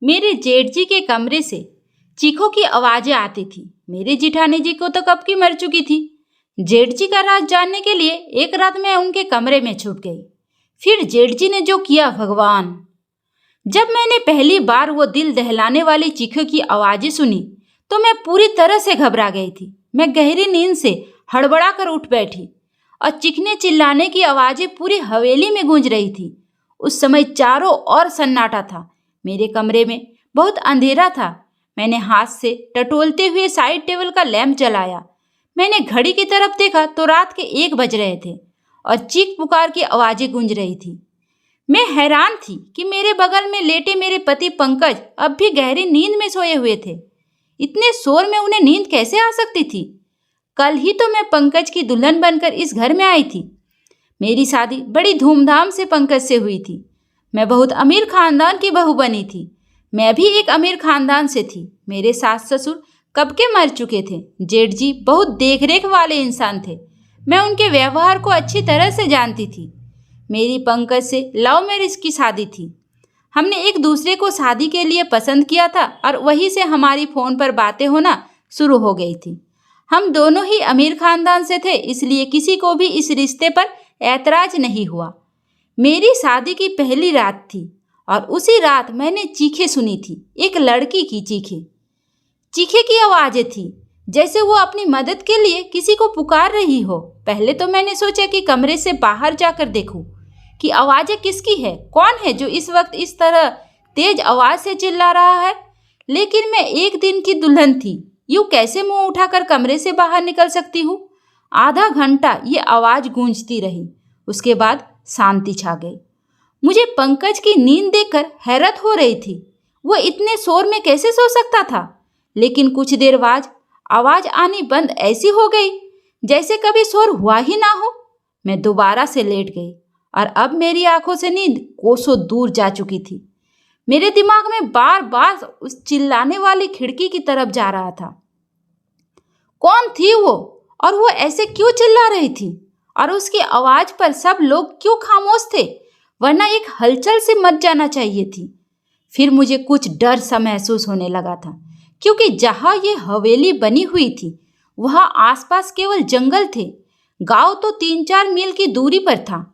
मेरे जेठ जी के कमरे से चीखों की आवाजें आती थी। मेरे जिठानी जी को तो कब की मर चुकी थी। जेठ जी का राज जानने के लिए एक रात मैं उनके कमरे में छुप गई। फिर जेठ जी ने जो किया भगवान। जब मैंने पहली बार वो दिल दहलाने वाली चीखों की आवाजें सुनी तो मैं पूरी तरह से घबरा गई थी। मैं गहरी नींद से हड़बड़ा कर उठ बैठी और चीखने चिल्लाने की आवाजें पूरी हवेली में गूंज रही थी। उस समय चारों ओर सन्नाटा था। मेरे कमरे में बहुत अंधेरा था। मैंने हाथ से टटोलते हुए साइड टेबल का लैंप जलाया। मैंने घड़ी की तरफ देखा तो रात के 1 बज रहे थे और चीख पुकार की आवाजें गूंज रही थी। मैं हैरान थी कि मेरे बगल में लेटे मेरे पति पंकज अब भी गहरी नींद में सोए हुए थे। इतने शोर में उन्हें नींद कैसे आ सकती थी? कल ही तो मैं पंकज की दुल्हन बनकर इस घर में आई थी। मेरी शादी बड़ी धूमधाम से पंकज से हुई थी। मैं बहुत अमीर खानदान की बहू बनी थी। मैं भी एक अमीर खानदान से थी। मेरे सास ससुर कब के मर चुके थे। जेठ जी बहुत देखरेख वाले इंसान थे। मैं उनके व्यवहार को अच्छी तरह से जानती थी। मेरी पंकज से लव मैरिज की शादी थी। हमने एक दूसरे को शादी के लिए पसंद किया था और वहीं से हमारी फ़ोन पर बातें होना शुरू हो गई थी। हम दोनों ही अमीर खानदान से थे, इसलिए किसी को भी इस रिश्ते पर ऐतराज नहीं हुआ। मेरी शादी की पहली रात थी और उसी रात मैंने चीखें सुनी थी। एक लड़की की चीखें की आवाज़ें थी, जैसे वो अपनी मदद के लिए किसी को पुकार रही हो। पहले तो मैंने सोचा कि कमरे से बाहर जाकर देखूं कि आवाज़ें किसकी है, कौन है जो इस वक्त इस तरह तेज आवाज़ से चिल्ला रहा है। लेकिन मैं एक दिन की दुल्हन थी, यूँ कैसे मुंह उठाकर कमरे से बाहर निकल सकती हूँ। आधा घंटा ये आवाज़ गूंजती रही। उसके बाद शांति छा गई। मुझे पंकज की नींद देखकर हैरत हो रही थी। वो इतने शोर में कैसे सो सकता था? लेकिन कुछ देर बाद आवाज़ आनी बंद ऐसी हो गई जैसे कभी शोर हुआ ही ना हो। मैं दोबारा से लेट गई और अब मेरी आंखों से नींद कोसों दूर जा चुकी थी। मेरे दिमाग में बार बार उस चिल्लाने वाली खिड़की की तरफ जा रहा था। कौन थी वो और वो ऐसे क्यों चिल्ला रही थी? और उसकी आवाज़ पर सब लोग क्यों खामोश थे? वरना एक हलचल से मच जाना चाहिए थी। फिर मुझे कुछ डर सा महसूस होने लगा था, क्योंकि जहाँ ये हवेली बनी हुई थी वहाँ आसपास केवल जंगल थे। गांव तो 3-4 मील की दूरी पर था।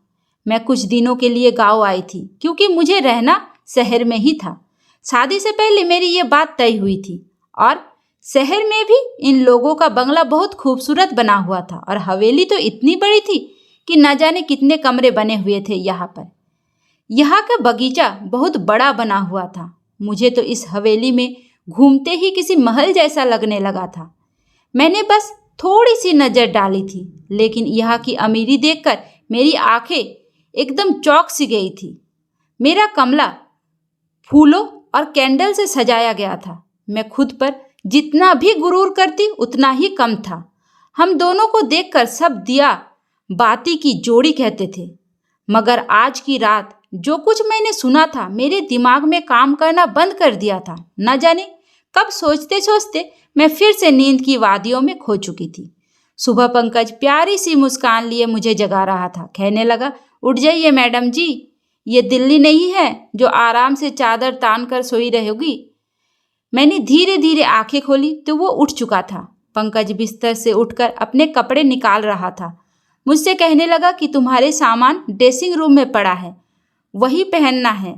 मैं कुछ दिनों के लिए गांव आई थी क्योंकि मुझे रहना शहर में ही था। शादी से पहले मेरी ये बात तय हुई थी और शहर में भी इन लोगों का बंगला बहुत खूबसूरत बना हुआ था और हवेली तो इतनी बड़ी थी कि न जाने कितने कमरे बने हुए थे यहाँ पर। यहाँ का बगीचा बहुत बड़ा बना हुआ था। मुझे तो इस हवेली में घूमते ही किसी महल जैसा लगने लगा था। मैंने बस थोड़ी सी नज़र डाली थी, लेकिन यहाँ की अमीरी देखकर मेरी आंखें एकदम चौंक सी गई थी। मेरा कमरा फूलों और कैंडल से सजाया गया था। मैं खुद पर जितना भी गुरूर करती उतना ही कम था। हम दोनों को देखकर सब दिया बाती की जोड़ी कहते थे। मगर आज की रात जो कुछ मैंने सुना था मेरे दिमाग में काम करना बंद कर दिया था। न जाने कब सोचते सोचते मैं फिर से नींद की वादियों में खो चुकी थी। सुबह पंकज प्यारी सी मुस्कान लिए मुझे जगा रहा था। कहने लगा, उठ जाइए मैडम जी, ये दिल्ली नहीं है जो आराम से चादर तान कर सोई रहोगी। मैंने धीरे धीरे आंखें खोली तो वो उठ चुका था। पंकज बिस्तर से उठकर अपने कपड़े निकाल रहा था। मुझसे कहने लगा कि तुम्हारे सामान ड्रेसिंग रूम में पड़ा है, वही पहनना है।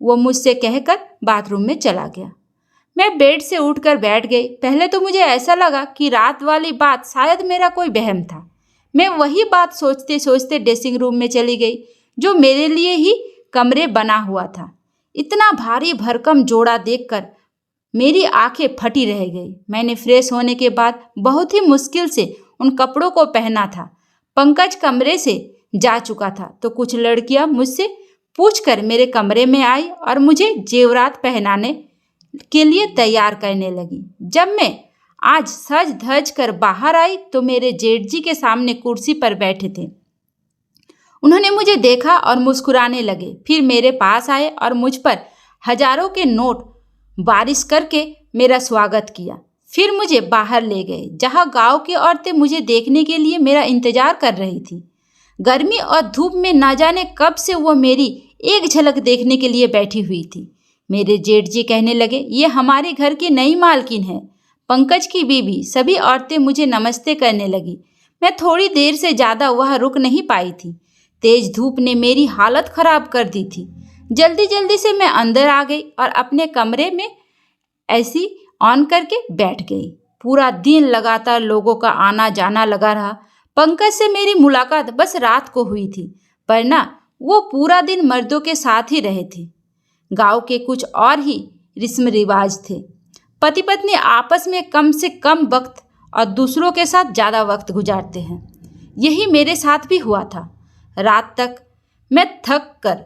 वो मुझसे कहकर बाथरूम में चला गया। मैं बेड से उठकर बैठ गई। पहले तो मुझे ऐसा लगा कि रात वाली बात शायद मेरा कोई वहम था। मैं वही बात सोचते सोचते ड्रेसिंग रूम में चली गई जो मेरे लिए ही कमरे बना हुआ था। इतना भारी भरकम जोड़ा देखकर मेरी आंखें फटी रह गई। मैंने फ्रेश होने के बाद बहुत ही मुश्किल से उन कपड़ों को पहना था। पंकज कमरे से जा चुका था तो कुछ लड़कियां मुझसे पूछकर मेरे कमरे में आई और मुझे जेवरात पहनाने के लिए तैयार करने लगी। जब मैं आज सज धज कर बाहर आई तो मेरे जेठ जी के सामने कुर्सी पर बैठे थे। उन्होंने मुझे देखा और मुस्कुराने लगे। फिर मेरे पास आए और मुझ पर हजारों के नोट बारिश करके मेरा स्वागत किया। फिर मुझे बाहर ले गए जहाँ गांव की औरतें मुझे देखने के लिए मेरा इंतजार कर रही थी। गर्मी और धूप में ना जाने कब से वो मेरी एक झलक देखने के लिए बैठी हुई थी। मेरे जेठ जी कहने लगे, ये हमारे घर की नई मालकिन है, पंकज की बीवी। सभी औरतें मुझे नमस्ते करने लगी। मैं थोड़ी देर से ज़्यादा वह रुक नहीं पाई थी। तेज धूप ने मेरी हालत खराब कर दी थी। जल्दी जल्दी से मैं अंदर आ गई और अपने कमरे में एसी ऑन करके बैठ गई। पूरा दिन लगातार लोगों का आना जाना लगा रहा। पंकज से मेरी मुलाकात बस रात को हुई थी, पर ना वो पूरा दिन मर्दों के साथ ही रहे थे। गांव के कुछ और ही रस्म रिवाज थे। पति पत्नी आपस में कम से कम वक्त और दूसरों के साथ ज़्यादा वक्त गुजारते हैं। यही मेरे साथ भी हुआ था। रात तक मैं थक कर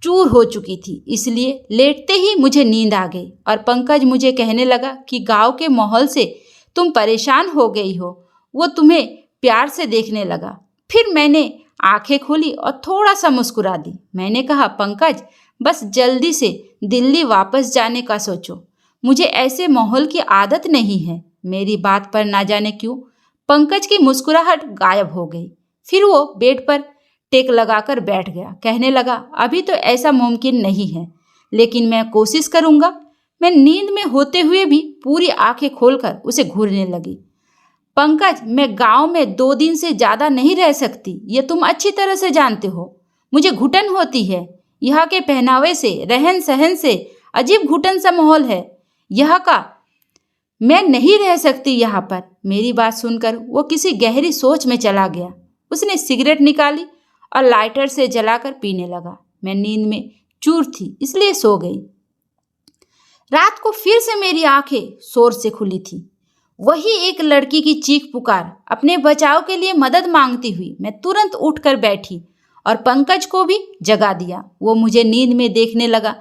चूर हो चुकी थी, इसलिए लेटते ही मुझे नींद आ गई और पंकज मुझे कहने लगा कि गांव के माहौल से तुम परेशान हो गई हो, वो तुम्हें प्यार से देखने लगा। फिर मैंने आंखें खोली और थोड़ा सा मुस्कुरा दी। मैंने कहा, पंकज बस जल्दी से दिल्ली वापस जाने का सोचो, मुझे ऐसे माहौल की आदत नहीं है। मेरी बात पर ना जाने क्यों पंकज की मुस्कुराहट गायब हो गई। फिर वो बेड पर टेक लगाकर बैठ गया। कहने लगा, अभी तो ऐसा मुमकिन नहीं है, लेकिन मैं कोशिश करूंगा। मैं नींद में होते हुए भी पूरी आंखें खोलकर उसे घूरने लगी। पंकज, मैं गांव में 2 दिन से ज़्यादा नहीं रह सकती, ये तुम अच्छी तरह से जानते हो। मुझे घुटन होती है। यहाँ के पहनावे से, रहन सहन से अजीब घुटन सा माहौल है यहाँ का। मैं नहीं रह सकती यहाँ पर। मेरी बात सुनकर वो किसी गहरी सोच में चला गया। उसने सिगरेट निकाली और लाइटर से जलाकर पीने लगा। मैं नींद में चूर थी, इसलिए सो गई। रात को फिर से मेरी आंखें शोर से खुली थी। वही एक लड़की की चीख पुकार, अपने बचाव के लिए मदद मांगती हुई। मैं तुरंत उठकर बैठी और पंकज को भी जगा दिया। वो मुझे नींद में देखने लगा।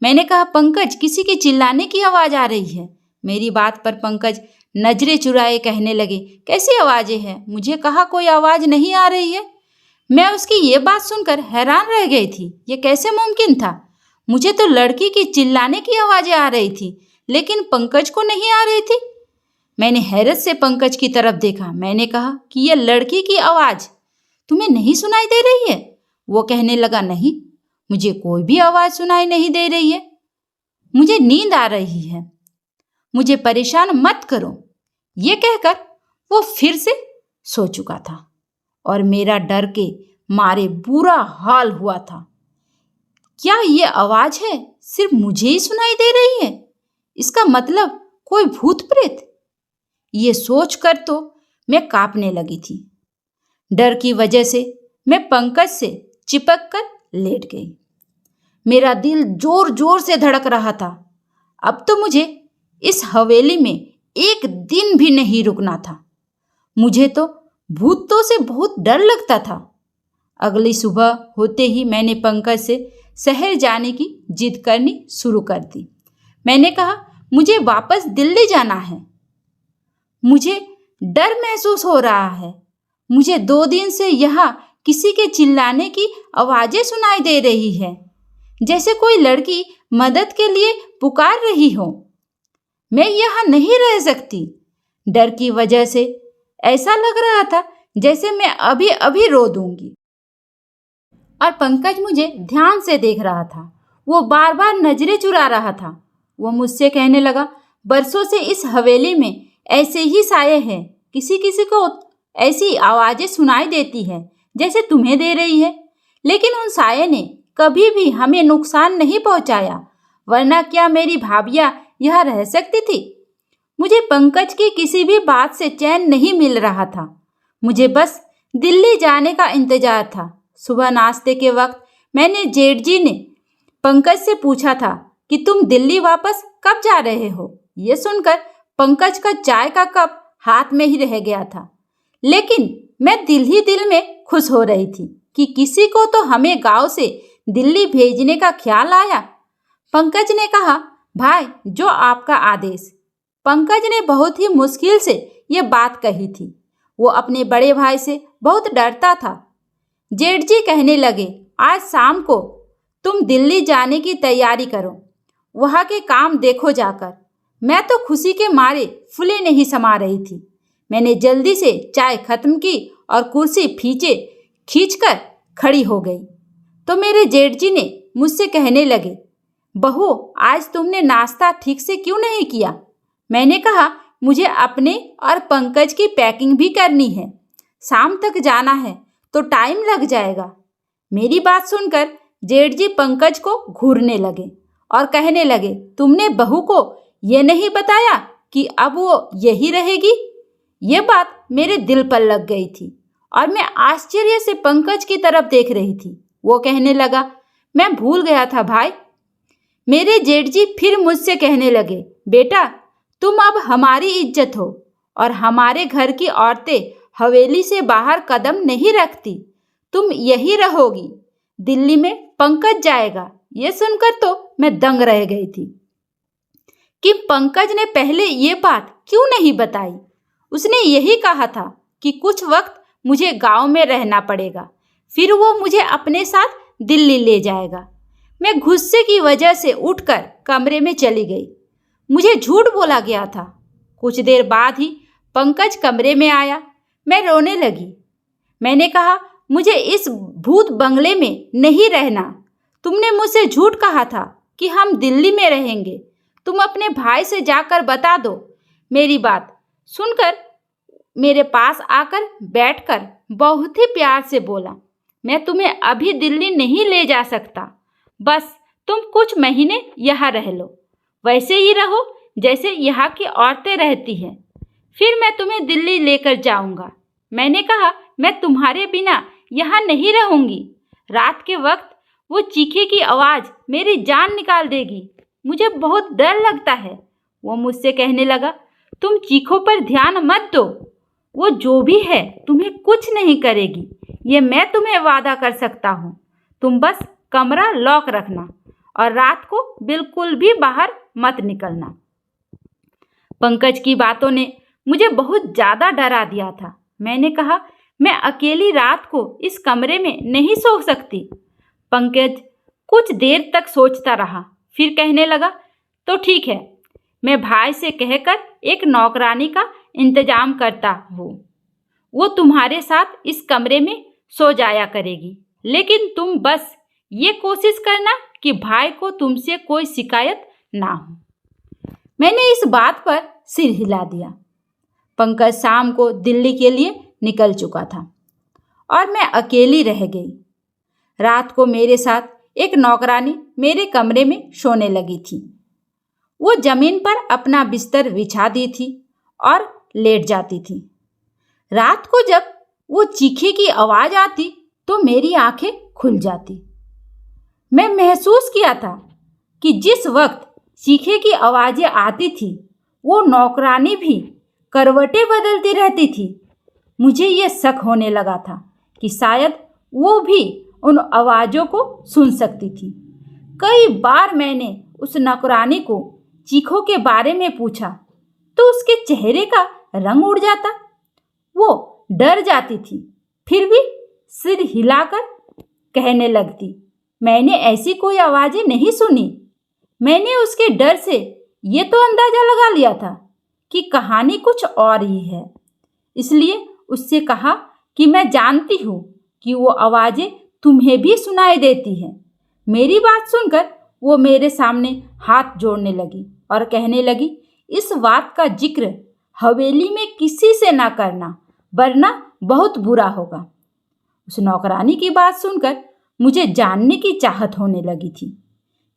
मैंने कहा, पंकज, किसी के चिल्लाने की आवाज़ आ रही है। मेरी बात पर पंकज नजरें चुराए कहने लगे, कैसी आवाज़ें हैं? मुझे कहा, कोई आवाज़ नहीं आ रही है। मैं उसकी ये बात सुनकर हैरान रह गई थी। ये कैसे मुमकिन था? मुझे तो लड़की की चिल्लाने की आवाज़ें आ रही थी, लेकिन पंकज को नहीं आ रही थी। मैंने हैरत से पंकज की तरफ देखा। मैंने कहा कि यह लड़की की आवाज़ तुम्हें नहीं सुनाई दे रही है? वो कहने लगा, नहीं, मुझे कोई भी आवाज़ सुनाई नहीं दे रही है। मुझे नींद आ रही है, मुझे परेशान मत करो। ये कहकर वो फिर से सो चुका था और मेरा डर के मारे बुरा हाल हुआ था। क्या ये आवाज़ है सिर्फ मुझे ही सुनाई दे रही है? इसका मतलब कोई भूत प्रेत? ये सोचकर तो मैं कांपने लगी थी। डर की वजह से मैं पंकज से चिपक कर लेट गई। मेरा दिल जोर जोर से धड़क रहा था। अब तो मुझे इस हवेली में एक दिन भी नहीं रुकना था। मुझे तो भूतों से बहुत डर लगता था। अगली सुबह होते ही मैंने पंकज से शहर जाने की जिद करनी शुरू कर दी। मैंने कहा, मुझे वापस दिल्ली जाना है। मुझे डर महसूस हो रहा है। मुझे 2 दिन से यहाँ किसी के चिल्लाने की आवाज़ें सुनाई दे रही है, जैसे कोई लड़की मदद के लिए पुकार रही हो। मैं यहाँ नहीं रह सकती। डर की वजह से ऐसा लग रहा था जैसे मैं अभी अभी रो दूंगी। और पंकज मुझे ध्यान से देख रहा था। वो बार बार नजरें चुरा रहा था। वो मुझसे कहने लगा, बरसों से इस हवेली में ऐसे ही साये हैं। किसी किसी को ऐसी आवाज़ें सुनाई देती हैं जैसे तुम्हें दे रही है, लेकिन उन साये ने कभी भी हमें नुकसान नहीं पहुंचाया, वरना क्या मेरी भाभियाँ यहाँ रह सकती थी? मुझे पंकज की किसी भी बात से चैन नहीं मिल रहा था। मुझे बस दिल्ली जाने का इंतजार था। सुबह नाश्ते के वक्त मैंने जेठ जी ने पंकज से पूछा था कि तुम दिल्ली वापस कब जा रहे हो। ये सुनकर पंकज का चाय का कप हाथ में ही रह गया था, लेकिन मैं दिल ही दिल में खुश हो रही थी कि किसी को तो हमें गांव से दिल्ली भेजने का ख्याल आया। पंकज ने कहा, भाई, जो आपका आदेश। पंकज ने बहुत ही मुश्किल से ये बात कही थी। वो अपने बड़े भाई से बहुत डरता था। जेठ जी कहने लगे, आज शाम को तुम दिल्ली जाने की तैयारी करो, वहाँ के काम देखो जाकर। मैं तो खुशी के मारे फूले नहीं समा रही थी। मैंने जल्दी से चाय खत्म की और कुर्सी खींचकर खड़ी हो गई तो मेरे जेठ जी ने मुझसे कहने लगे, बहू, आज तुमने नाश्ता ठीक से क्यों नहीं किया? मैंने कहा, मुझे अपने और पंकज की पैकिंग भी करनी है। शाम तक जाना है तो टाइम लग जाएगा। मेरी बात सुनकर जेठ जी पंकज को घूरने लगे और कहने लगे, तुमने बहू को ये नहीं बताया कि अब वो यही रहेगी? ये बात मेरे दिल पर लग गई थी और मैं आश्चर्य से पंकज की तरफ देख रही थी। वो कहने लगा, मैं भूल गया था भाई। मेरे जेठ जी फिर मुझसे कहने लगे, बेटा, तुम अब हमारी इज्जत हो और हमारे घर की औरतें हवेली से बाहर कदम नहीं रखती। तुम यही रहोगी। दिल्ली में पंकज जाएगा। ये सुनकर तो मैं दंग रह गई थी कि पंकज ने पहले ये बात क्यों नहीं बताई। उसने यही कहा था कि कुछ वक्त मुझे गांव में रहना पड़ेगा, फिर वो मुझे अपने साथ दिल्ली ले जाएगा। मैं गुस्से की वजह से उठकर कमरे में चली गई। मुझे झूठ बोला गया था। कुछ देर बाद ही पंकज कमरे में आया। मैं रोने लगी। मैंने कहा, मुझे इस भूत बंगले में नहीं रहना। तुमने मुझसे झूठ कहा था कि हम दिल्ली में रहेंगे। तुम अपने भाई से जाकर बता दो। मेरी बात सुनकर मेरे पास आकर बैठकर बहुत ही प्यार से बोला, मैं तुम्हें अभी दिल्ली नहीं ले जा सकता। बस तुम कुछ महीने यहाँ रह लो, वैसे ही रहो जैसे यहाँ की औरतें रहती हैं। फिर मैं तुम्हें दिल्ली लेकर जाऊँगा। मैंने कहा, मैं तुम्हारे बिना यहाँ नहीं रहूँगी। रात के वक्त वो चीखे की आवाज़ मेरी जान निकाल देगी। मुझे बहुत डर लगता है। वो मुझसे कहने लगा, तुम चीखों पर ध्यान मत दो। वो जो भी है तुम्हें कुछ नहीं करेगी, ये मैं तुम्हें वादा कर सकता हूँ। तुम बस कमरा लॉक रखना और रात को बिल्कुल भी बाहर मत निकलना। पंकज की बातों ने मुझे बहुत ज़्यादा डरा दिया था। मैंने कहा, मैं अकेली रात को इस कमरे में नहीं सो सकती। पंकज कुछ देर तक सोचता रहा, फिर कहने लगा, तो ठीक है, मैं भाई से कहकर एक नौकरानी का इंतजाम करता हूँ। वो तुम्हारे साथ इस कमरे में सो जाया करेगी, लेकिन तुम बस ये कोशिश करना कि भाई को तुमसे कोई शिकायत ना हो। मैंने इस बात पर सिर हिला दिया। पंकज शाम को दिल्ली के लिए निकल चुका था और मैं अकेली रह गई। रात को मेरे साथ एक नौकरानी मेरे कमरे में सोने लगी थी। वो जमीन पर अपना बिस्तर बिछा दी थी और लेट जाती थी। रात को जब वो चीखे की आवाज़ आती तो मेरी आंखें खुल जाती। मैं महसूस किया था कि जिस वक्त चीखे की आवाज़ें आती थी वो नौकरानी भी करवटें बदलती रहती थी। मुझे ये शक होने लगा था कि शायद वो भी उन आवाज़ों को सुन सकती थी। कई बार मैंने उस नौकरानी को चीखों के बारे में पूछा तो उसके चेहरे का रंग उड़ जाता। वो डर जाती थी, फिर भी सिर हिलाकर कहने लगती, मैंने ऐसी कोई आवाज़ें नहीं सुनी। मैंने उसके डर से ये तो अंदाज़ा लगा लिया था कि कहानी कुछ और ही है। इसलिए उससे कहा कि मैं जानती हूँ कि वो आवाज़ें तुम्हें भी सुनाई देती हैं। मेरी बात सुनकर वो मेरे सामने हाथ जोड़ने लगी और कहने लगी, इस बात का जिक्र हवेली में किसी से ना करना, वरना बहुत बुरा होगा। उस नौकरानी की बात सुनकर मुझे जानने की चाहत होने लगी थी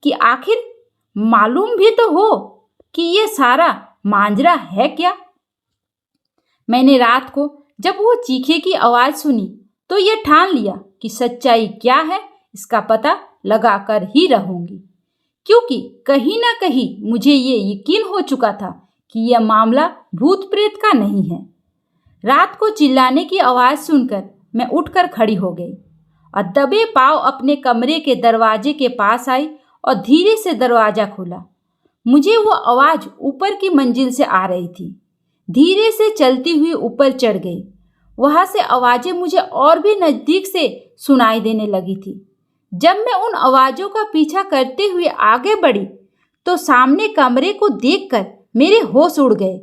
कि आखिर मालूम भी तो हो कि ये सारा मांजरा है क्या। मैंने रात को जब वो चीखे की आवाज़ सुनी तो ये ठान लिया कि सच्चाई क्या है इसका पता लगा कर ही रहूँगी, क्योंकि कहीं ना कहीं मुझे ये यकीन हो चुका था कि यह मामला भूत प्रेत का नहीं है। रात को चिल्लाने की आवाज़ सुनकर मैं उठकर खड़ी हो गई और दबे पांव अपने कमरे के दरवाजे के पास आई और धीरे से दरवाज़ा खोला। मुझे वो आवाज़ ऊपर की मंजिल से आ रही थी। धीरे से चलती हुई ऊपर चढ़ गई। वहाँ से आवाज़ें मुझे और भी नज़दीक से सुनाई देने लगी थी। जब मैं उन आवाज़ों का पीछा करते हुए आगे बढ़ी तो सामने कमरे को देखकर मेरे होश उड़ गए।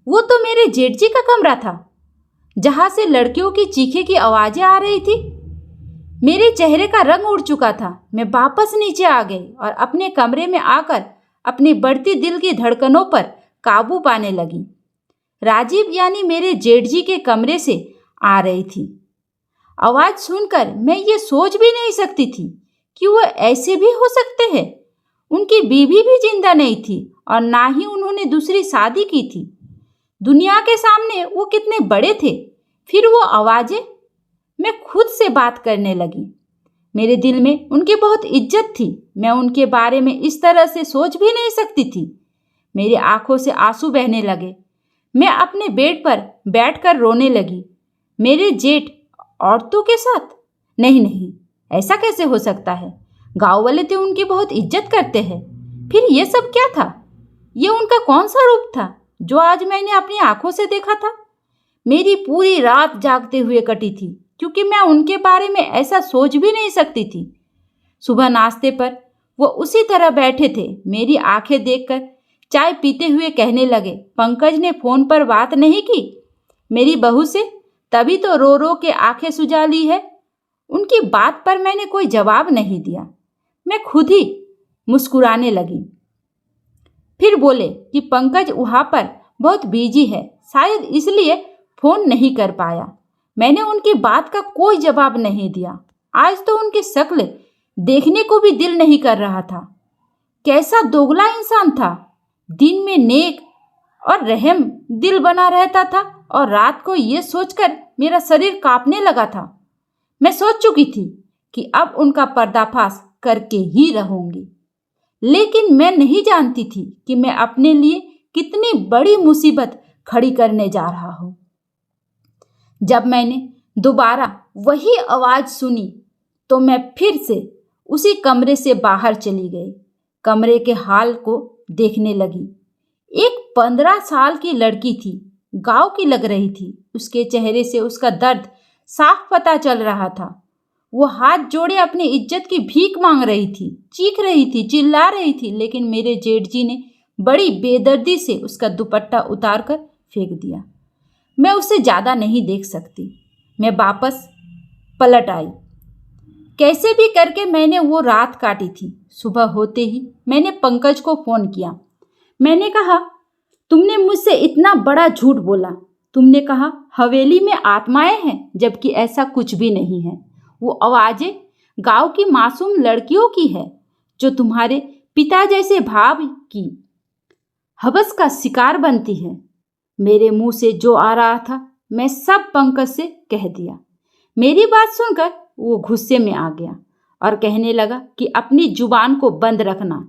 वो तो मेरे जेठ जी का कमरा था, जहाँ से लड़कियों की चीखे की आवाज़ें आ रही थी। मेरे चेहरे का रंग उड़ चुका था। मैं वापस नीचे आ गई और अपने कमरे में आकर अपनी बढ़ती दिल की धड़कनों पर काबू पाने लगी। राजीव यानी मेरे जेठ जी के कमरे से आ रही थी। आवाज सुनकर मैं ये सोच भी नहीं सकती थी कि वो ऐसे भी हो सकते हैं। उनकी बीवी भी जिंदा नहीं थी और ना ही उन्होंने दूसरी शादी की थी। दुनिया के सामने वो कितने बड़े थे। फिर वो आवाजें। मैं खुद से बात करने लगी। मेरे दिल में उनकी बहुत इज्जत थी। मैं उनके बारे में इस तरह से सोच भी नहीं सकती थी। मेरी आंखों से आंसू बहने लगे। मैं अपने बेड पर बैठकर रोने लगी। मेरे जेठ औरतों के साथ? नहीं नहीं, ऐसा कैसे हो सकता है? गांव वाले तो उनकी बहुत इज्जत करते हैं। फिर ये सब क्या था? ये उनका कौन सा रूप था जो आज मैंने अपनी आंखों से देखा था? मेरी पूरी रात जागते हुए कटी थी क्योंकि मैं उनके बारे में ऐसा सोच भी नहीं सकती थी। सुबह नाश्ते पर वो उसी तरह बैठे थे। मेरी आंखें देखकर चाय पीते हुए कहने लगे, पंकज ने फोन पर बात नहीं की मेरी बहू से, तभी तो रो रो के आंखें सुजा ली है। उनकी बात पर मैंने कोई जवाब नहीं दिया। मैं खुद ही मुस्कुराने लगी। फिर बोले कि पंकज वहाँ पर बहुत बिजी है, शायद इसलिए फोन नहीं कर पाया। मैंने उनकी बात का कोई जवाब नहीं दिया। आज तो उनकी शक्ल देखने को भी दिल नहीं कर रहा था। कैसा दोगला इंसान था। दिन में नेक और रहम दिल बना रहता था और रात को ये सोचकर मेरा शरीर कांपने लगा था। मैं सोच चुकी थी कि अब उनका पर्दाफाश करके ही रहूंगी, लेकिन मैं नहीं जानती थी कि मैं अपने लिए कितनी बड़ी मुसीबत खड़ी करने जा रहा हूं। जब मैंने दोबारा वही आवाज सुनी तो मैं फिर से उसी कमरे से बाहर चली गई। कमरे के हाल को देखने लगी। एक 15 साल की लड़की थी, गांव की लग रही थी। उसके चेहरे से उसका दर्द साफ पता चल रहा था। वो हाथ जोड़े अपनी इज्जत की भीख मांग रही थी, चीख रही थी, चिल्ला रही थी, लेकिन मेरे जेठ जी ने बड़ी बेदर्दी से उसका दुपट्टा उतार कर फेंक दिया। मैं उसे ज़्यादा नहीं देख सकती। मैं वापस पलट आई। कैसे भी करके मैंने वो रात काटी थी। सुबह होते ही मैंने पंकज को फ़ोन किया। मैंने कहा, तुमने मुझसे इतना बड़ा झूठ बोला। तुमने कहा हवेली में आत्माएं हैं, जबकि ऐसा कुछ भी नहीं है। वो आवाज़ें गांव की मासूम लड़कियों की है जो तुम्हारे पिता जैसे भाव की हवस का शिकार बनती है। मेरे मुंह से जो आ रहा था मैं सब पंकज से कह दिया। मेरी बात सुनकर वो गुस्से में आ गया और कहने लगा कि अपनी जुबान को बंद रखना,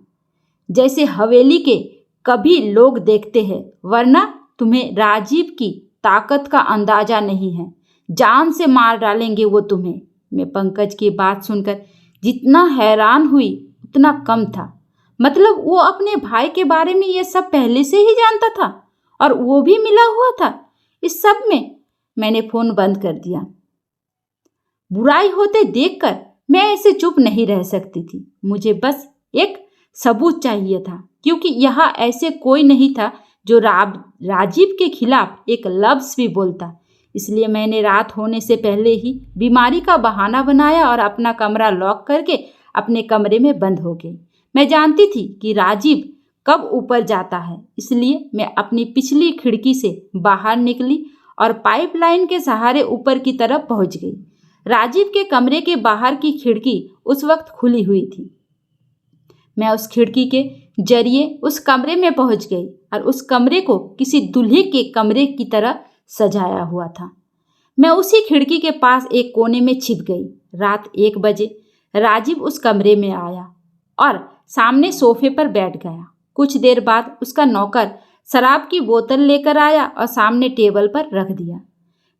जैसे हवेली के कभी लोग देखते हैं, वरना तुम्हें राजीव की ताकत का अंदाजा नहीं है। जान से मार डालेंगे वो तुम्हें। मैं पंकज की बात सुनकर जितना हैरान हुई उतना कम था। मतलब वो अपने भाई के बारे में ये सब पहले से ही जानता था और वो भी मिला हुआ था इस सब में। मैंने फ़ोन बंद कर दिया। बुराई होते देखकर मैं ऐसे चुप नहीं रह सकती थी। मुझे बस एक सबूत चाहिए था, क्योंकि यहाँ ऐसे कोई नहीं था जो राजीव के खिलाफ एक लफ्ज़ भी बोलता। इसलिए मैंने रात होने से पहले ही बीमारी का बहाना बनाया और अपना कमरा लॉक करके अपने कमरे में बंद हो गई। मैं जानती थी कि राजीव कब ऊपर जाता है, इसलिए मैं अपनी पिछली खिड़की से बाहर निकली और पाइपलाइन के सहारे ऊपर की तरफ पहुंच गई। राजीव के कमरे के बाहर की खिड़की उस वक्त खुली हुई थी। मैं उस खिड़की के जरिए उस कमरे में पहुंच गई और उस कमरे को किसी दूल्हे के कमरे की तरह सजाया हुआ था। मैं उसी खिड़की के पास एक कोने में छिप गई। रात 1 बजे राजीव उस कमरे में आया और सामने सोफे पर बैठ गया। कुछ देर बाद उसका नौकर शराब की बोतल लेकर आया और सामने टेबल पर रख दिया।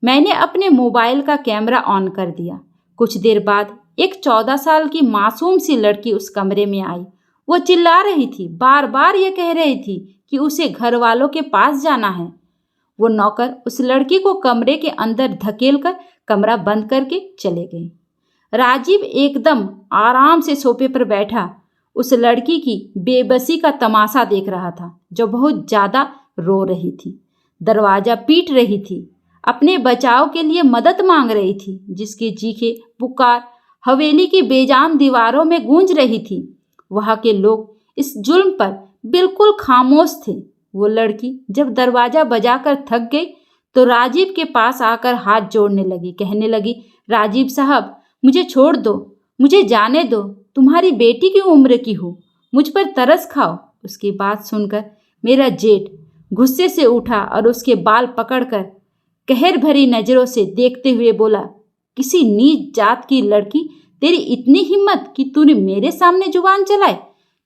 मैंने अपने मोबाइल का कैमरा ऑन कर दिया। कुछ देर बाद एक 14 साल की मासूम सी लड़की उस कमरे में आई। वो चिल्ला रही थी, बार बार ये कह रही थी कि उसे घर वालों के पास जाना है। वो नौकर उस लड़की को कमरे के अंदर धकेलकर कमरा बंद करके चले गए। राजीव एकदम आराम से सोफे पर बैठा उस लड़की की बेबसी का तमाशा देख रहा था, जो बहुत ज़्यादा रो रही थी, दरवाज़ा पीट रही थी, अपने बचाव के लिए मदद मांग रही थी, जिसकी चीखें पुकार हवेली की बेजान दीवारों में गूंज रही थी। वहाँ के लोग इस जुल्म पर बिल्कुल खामोश थे। वो लड़की जब दरवाजा बजाकर थक गई तो राजीव के पास आकर हाथ जोड़ने लगी, कहने लगी, राजीव साहब, मुझे छोड़ दो, मुझे जाने दो, तुम्हारी बेटी की उम्र की हूँ, मुझ पर तरस खाओ। उसकी बात सुनकर मेरा जेठ गुस्से से उठा और उसके बाल पकड़कर कहर भरी नजरों से देखते हुए बोला, किसी नीच जात की लड़की, तेरी इतनी हिम्मत कि तूने मेरे सामने जुबान चलाए।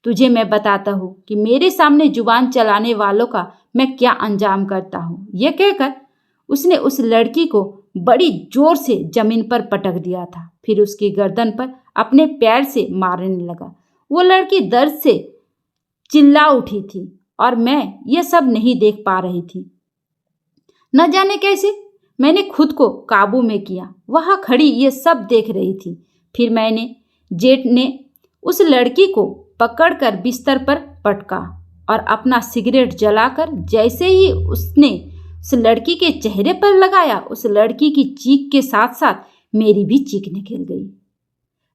तुझे मैं बताता हूँ कि मेरे सामने जुबान चलाने वालों का मैं क्या अंजाम करता हूँ। यह कहकर उसने उस लड़की को बड़ी जोर से जमीन पर पटक दिया था। फिर उसकी गर्दन पर अपने पैर से मारने लगा। वो लड़की दर्द से चिल्ला उठी थी और मैं ये सब नहीं देख पा रही थी। न जाने कैसे मैंने खुद को काबू में किया। वहाँ खड़ी ये सब देख रही थी। फिर जेठ ने उस लड़की को पकड़कर बिस्तर पर पटका और अपना सिगरेट जलाकर जैसे ही उसने उस लड़की के चेहरे पर लगाया, उस लड़की की चीख के साथ साथ मेरी भी चीख निकल गई।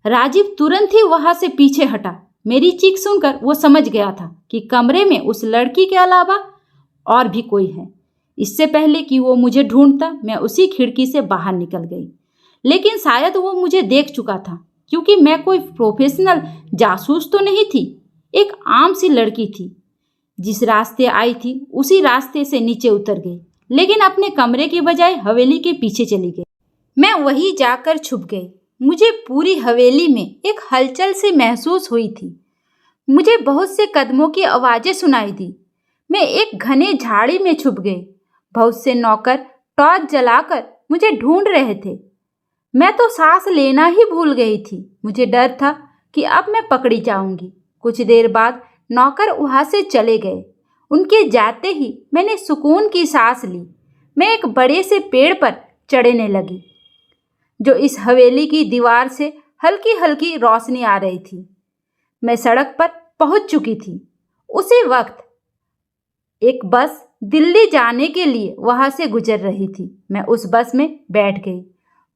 राजीव तुरंत ही वहां से पीछे हटा। मेरी चीख सुनकर वो समझ गया था कि कमरे में उस लड़की के अलावा और भी कोई है। इससे पहले कि वो मुझे ढूंढता, मैं उसी खिड़की से बाहर निकल गई। लेकिन शायद वो मुझे देख चुका था, क्योंकि मैं कोई प्रोफेशनल जासूस तो नहीं थी। एक आम सी लड़की थी। जिस रास्ते आई थी उसी रास्ते से नीचे उतर गई, लेकिन अपने कमरे के बजाय हवेली के पीछे चली गई। मैं वहीं जाकर छुप गई। मुझे पूरी हवेली में एक हलचल सी महसूस हुई थी। मुझे बहुत से कदमों की आवाज़ें सुनाई दी। मैं एक घने झाड़ी में छुप गई। बहुत से नौकर टॉर्च जलाकर मुझे ढूंढ रहे थे। मैं तो सांस लेना ही भूल गई थी। मुझे डर था कि अब मैं पकड़ी जाऊंगी। कुछ देर बाद नौकर वहाँ से चले गए। उनके जाते ही मैंने सुकून की सांस ली। मैं एक बड़े से पेड़ पर चढ़ने लगी, जो इस हवेली की दीवार से हल्की हल्की रोशनी आ रही थी। मैं सड़क पर पहुंच चुकी थी। उसी वक्त एक बस दिल्ली जाने के लिए वहां से गुजर रही थी। मैं उस बस में बैठ गई।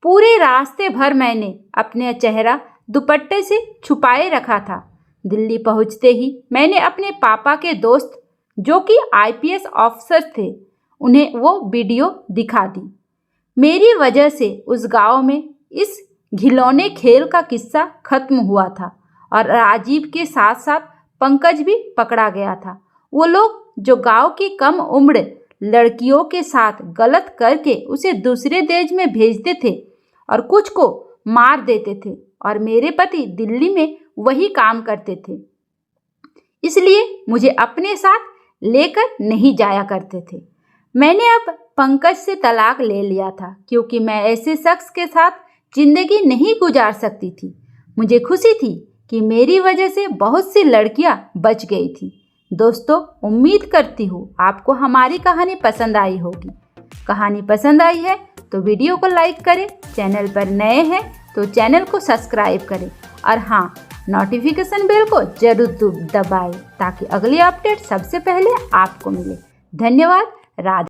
पूरे रास्ते भर मैंने अपना चेहरा दुपट्टे से छुपाए रखा था। दिल्ली पहुंचते ही मैंने अपने पापा के दोस्त, जो कि आईपीएस ऑफिसर थे, उन्हें वो वीडियो दिखा दी। मेरी वजह से उस गांव में इस घिनौने खेल का किस्सा खत्म हुआ था और राजीव के साथ साथ पंकज भी पकड़ा गया था। वो लोग जो गांव की कम उम्र लड़कियों के साथ गलत करके उसे दूसरे देश में भेजते थे और कुछ को मार देते थे, और मेरे पति दिल्ली में वही काम करते थे, इसलिए मुझे अपने साथ लेकर नहीं जाया करते थे। मैंने अब पंकज से तलाक ले लिया था, क्योंकि मैं ऐसे शख्स के साथ जिंदगी नहीं गुजार सकती थी। मुझे खुशी थी कि मेरी वजह से बहुत सी लड़कियां बच गई थी। दोस्तों, उम्मीद करती हूँ आपको हमारी कहानी पसंद आई होगी। कहानी पसंद आई है तो वीडियो को लाइक करें, चैनल पर नए हैं तो चैनल को सब्सक्राइब करें और हाँ, नोटिफिकेशन बेल को जरूर दबाएं ताकि अगली अपडेट सबसे पहले आपको मिले। धन्यवाद। राधे।